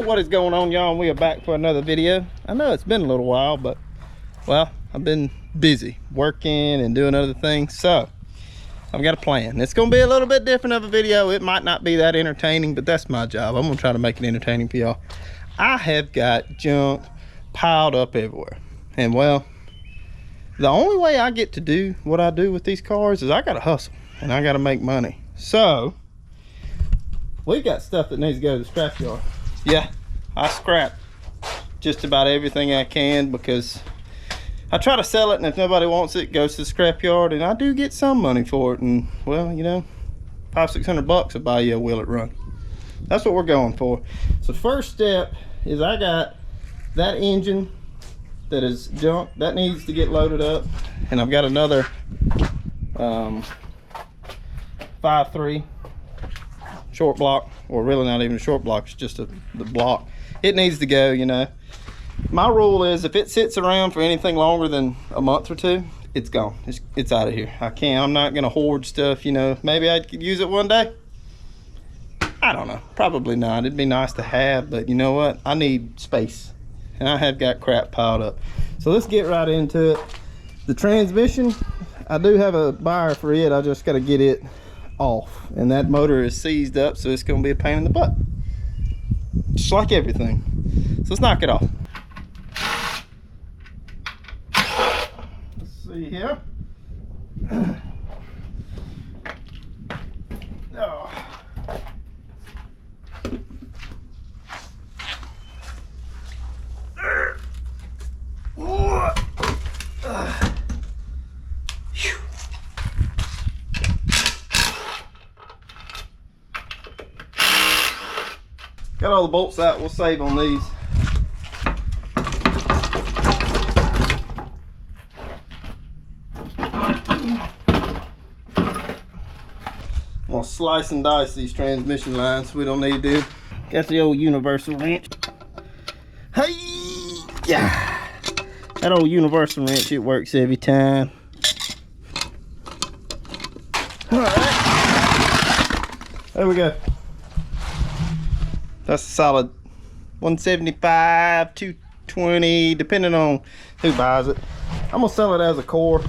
What is going on, y'all? We are back for another video. I know it's been a little while, but well, I've been busy working and doing other things, so I've got a plan. It's gonna be a little bit different of a video. It might not be that entertaining, but that's my job. I'm gonna try to make it entertaining for y'all. I have got junk piled up everywhere, and well, the only way I get to do what I do with these cars is I gotta hustle and I gotta make money. So we've got stuff that needs to go to the scrapyard. Yeah, I scrap just about everything I can because I try to sell it, and if nobody wants it, it goes to the scrapyard, and I do get some money for it. And well, you know, $500-600 will buy you a wheel it run. That's what we're going for. So first step is I got that engine that is junk that needs to get loaded up, and I've got another 5.3 short block, or really not even a short block, it's just the block. It needs to go, you know. My rule is if it sits around for anything longer than a month or two, it's gone. It's out of here. I'm not gonna hoard stuff, you know. Maybe I could use it one day. I don't know, probably not. It'd be nice to have, but you know what? I need space, and I have got crap piled up. So let's get right into it. The transmission, I do have a buyer for it. I just gotta get it off, and that motor is seized up, so it's going to be a pain in the butt, just like everything. So let's knock it off. Let's see here. Oh. Got all the bolts out. We'll save on these. I'm gonna slice and dice these transmission lines. We don't need to. Got the old universal wrench. Hey, yeah. That old universal wrench, it works every time. All right. There we go. That's a solid 175, 220, depending on who buys it. I'm gonna sell it as a core.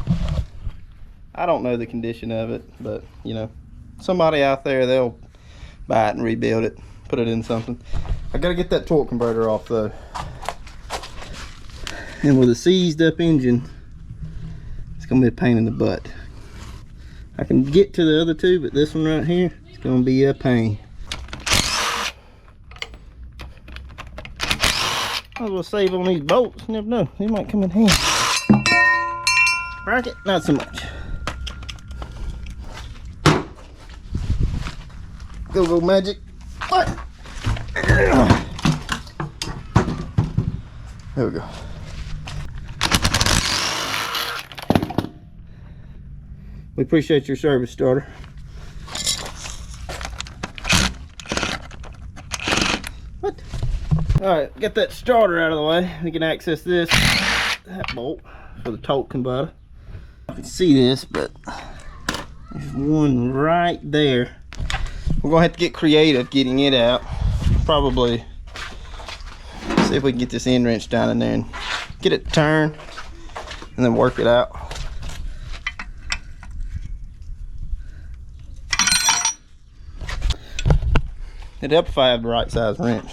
I don't know the condition of it, but you know, somebody out there, they'll buy it and rebuild it, put it in something. I gotta get that torque converter off though. And with a seized up engine, it's gonna be a pain in the butt. I can get to the other two, but this one right here, it's gonna be a pain. I will save on these bolts. You never know, they might come in handy. Bracket, not so much. Go magic. What? There we go. We appreciate your service, starter. What? Alright, get that starter out of the way. We can access that bolt for the torque converter. I can see this, but there's one right there. We're gonna have to get creative getting it out. Probably see if we can get this end wrench down in there and get it turned and then work it out. It'd help if I had the right size wrench.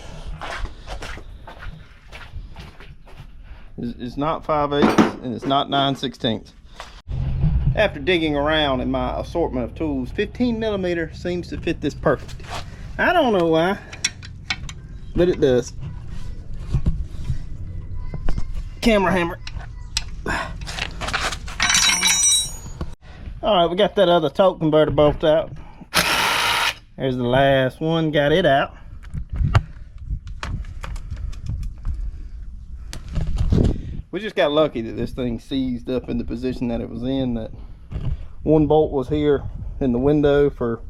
It's not 5/8 and it's not 9/16. After digging around in my assortment of tools, 15mm seems to fit this perfect. I don't know why, but it does. Camera hammer. Alright, we got that other torque converter bolt out. There's the last one, got it out. We just got lucky that this thing seized up in the position that it was in, that one bolt was here in the window for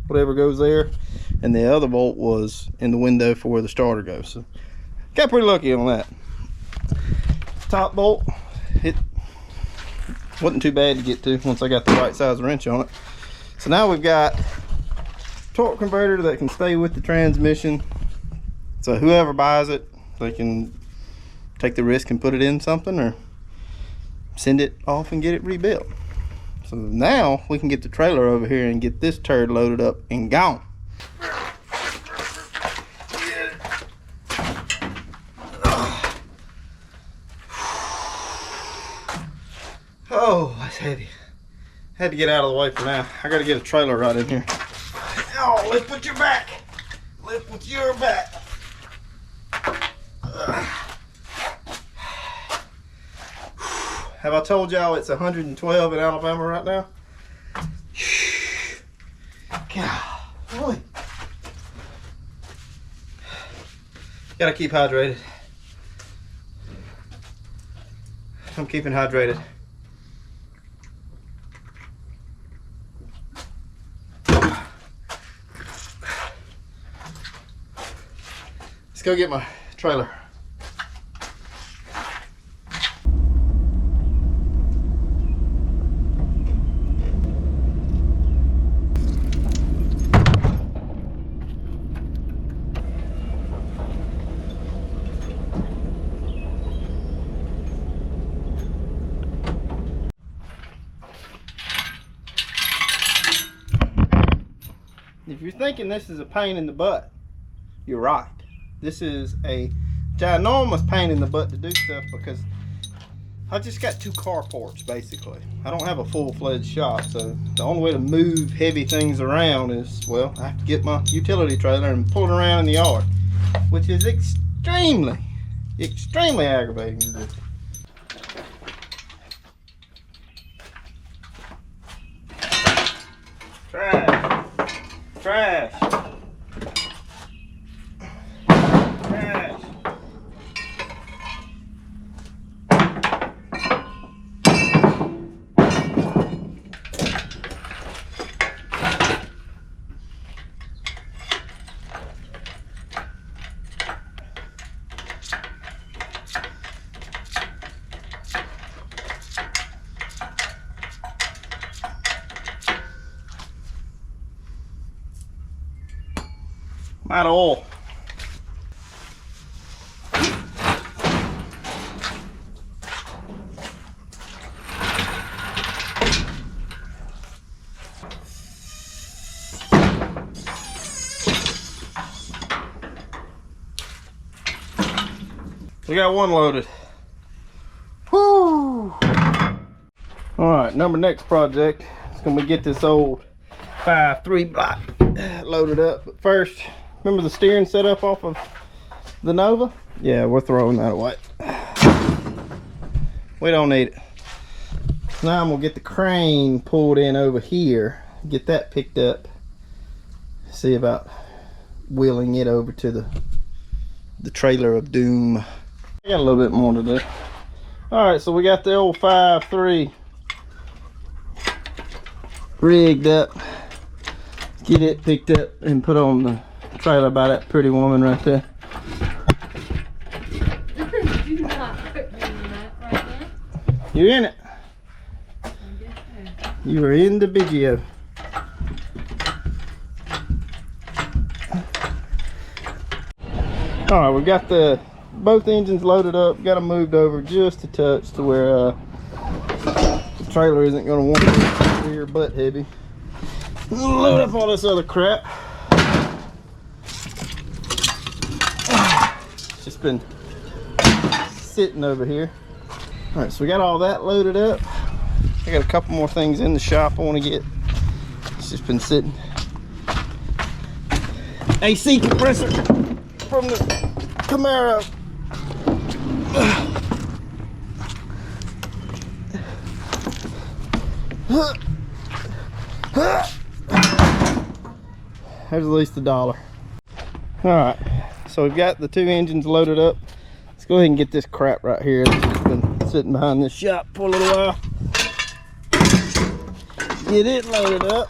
whatever goes there, and the other bolt was in the window for where the starter goes. So got pretty lucky on that. Top bolt, it wasn't too bad to get to once I got the right size wrench on it. So now we've got torque converter that can stay with the transmission So whoever buys it, they can take the risk and put it in something, or send it off and get it rebuilt. So now we can get the trailer over here and get this turd loaded up and gone. Oh, that's heavy. Had to get out of the way for now. I gotta get a trailer right in here. Oh, lift with your back. Lift with your back. Have I told y'all it's 112 in Alabama right now? Golly. Gotta keep hydrated. I'm keeping hydrated. Let's go get my trailer. If you're thinking this is a pain in the butt, you're right. This is a ginormous pain in the butt to do stuff because I just got 2 carports basically. I don't have a full-fledged shop, so the only way to move heavy things around is, well, I have to get my utility trailer and pull it around in the yard, which is extremely aggravating to do. Trash. Trash. Trash. I'm out of oil. We got 1 loaded. Woo! Alright, next project is gonna be get this old 5.3 block loaded up. But first, remember the steering setup off of the Nova? Yeah, we're throwing that away. We don't need it. Now I'm gonna get the crane pulled in over here, get that picked up, see about wheeling it over to the trailer of doom. I got a little bit more to do. Alright, so we got the old 5.3 rigged up. Get it picked up and put on the trailer by that pretty woman right there. Do not put me in that right now. You're in it. You are in the video. Alright, we got both engines loaded up, got them moved over just a touch to where the trailer isn't going to want to be rear butt heavy. Load up all this other crap. It's just been sitting over here. Alright, so we got all that loaded up. I got a couple more things in the shop I want to get. It's just been sitting. AC compressor from the Camaro. There's at least $1. All right, so we've got the 2 engines loaded up. Let's go ahead and get this crap right here that's been sitting behind this shop for a little while. Get it loaded up.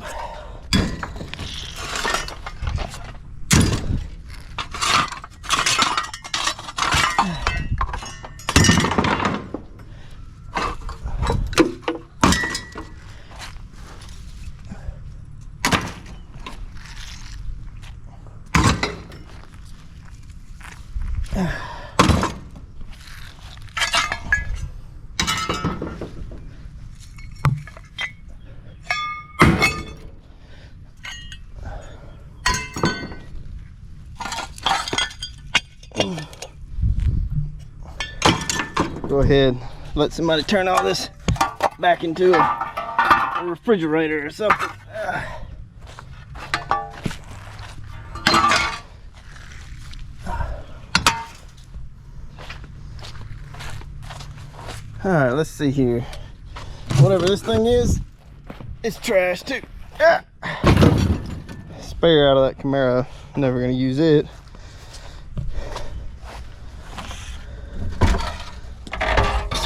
Go ahead, let somebody turn all this back into a refrigerator or something. All right, let's see here. Whatever this thing is, it's trash too. Spare out of that Camaro. Never gonna use it.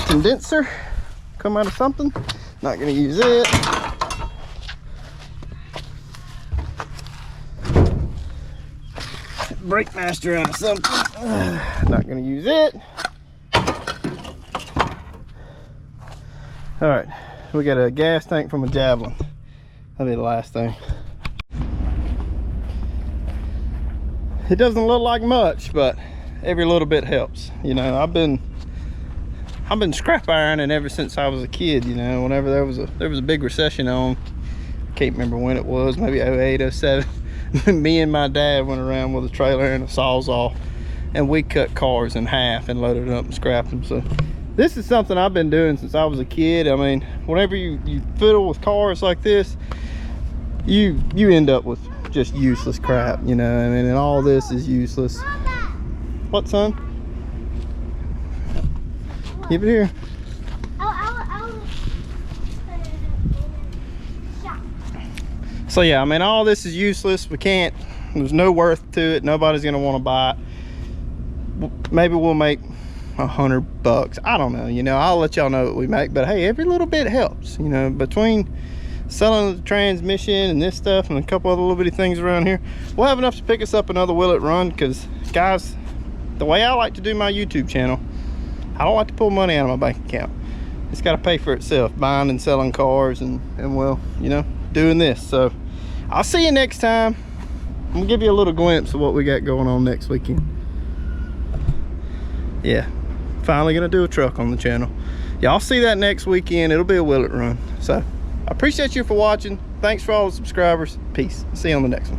Condenser come out of something, not gonna use it. Brake master out of something, not gonna use it. All right, we got a gas tank from a Javelin. That'll be the last thing. It doesn't look like much, but every little bit helps. You know, I've been scrap ironing ever since I was a kid. You know, whenever there was a big recession on, can't remember when it was, maybe 08, 07. Me and my dad went around with a trailer and a sawzall, and we cut cars in half and loaded them up and scrapped them. So this is something I've been doing since I was a kid. I mean, whenever you fiddle with cars like this, you end up with just useless crap, you know. I mean, and all this is useless. What, son? Keep it here. So yeah, I mean, all this is useless. We can't, there's no worth to it. Nobody's gonna want to buy it. Maybe we'll make $100. I don't know, you know, I'll let y'all know what we make, but hey, every little bit helps, you know. Between selling the transmission and this stuff and a couple other little bitty things around here, we'll have enough to pick us up another Will It Run. Because guys, the way I like to do my YouTube channel, I don't like to pull money out of my bank account. It's got to pay for itself, buying and selling cars and well, you know, doing this. So I'll see you next time. I'm gonna give you a little glimpse of what we got going on next weekend. Yeah, finally gonna do a truck on the channel. Y'all see that next weekend. It'll be a Will It Run. So I appreciate you for watching. Thanks for all the subscribers. Peace. See you on the next one.